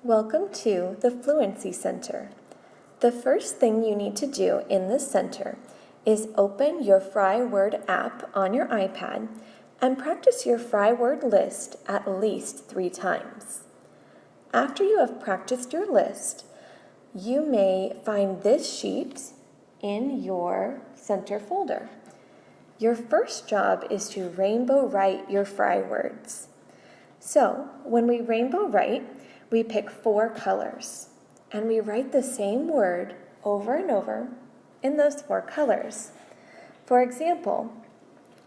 Welcome to the Fluency Center. The first thing you need to do in this center is open your Word app on your iPad and practice your word list at least 3 times. After you have practiced your list, you may find this sheet in your center folder. Your first job is to rainbow write your words. So, when we rainbow write, we pick 4 colors, and we write the same word over and over in those 4 colors. For example,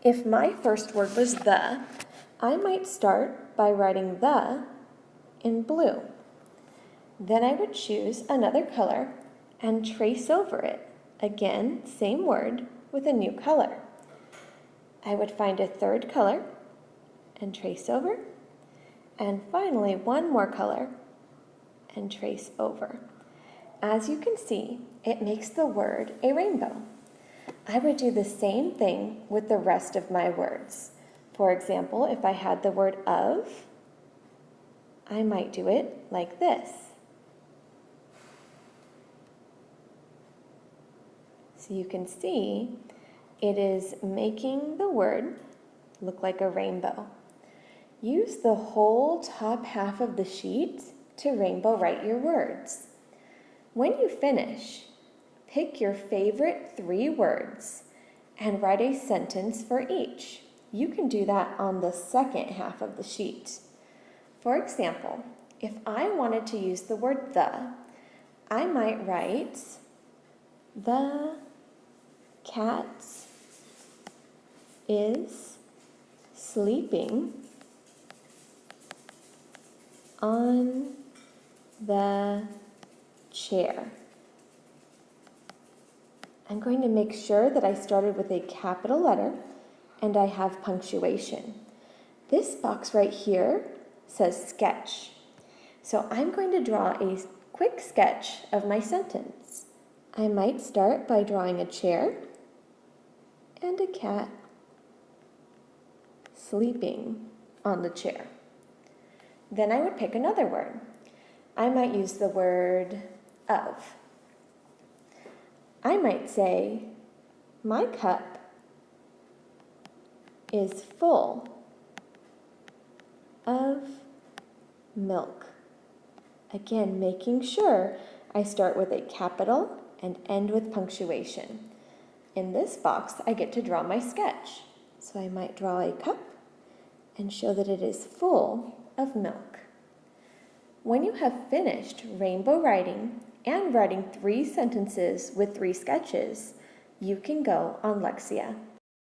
if my first word was the, I might start by writing the in blue. Then I would choose another color and trace over it. Again, same word with a new color. I would find a third color and trace over. And finally, one more color and trace over. As you can see, it makes the word a rainbow. I would do the same thing with the rest of my words. For example, if I had the word of, I might do it like this. So you can see it is making the word look like a rainbow. Use the whole top half of the sheet to rainbow write your words. When you finish, pick your favorite 3 words and write a sentence for each. You can do that on the second half of the sheet. For example, if I wanted to use the word the, I might write, the cat is sleeping on the chair. I'm going to make sure that I started with a capital letter and I have punctuation. This box right here says sketch. So I'm going to draw a quick sketch of my sentence. I might start by drawing a chair and a cat sleeping on the chair. Then I would pick another word. I might use the word of. I might say, my cup is full of milk. Again, making sure I start with a capital and end with punctuation. In this box, I get to draw my sketch. So I might draw a cup and show that it is full of milk. When you have finished rainbow writing and writing 3 sentences with 3 sketches, you can go on Lexia.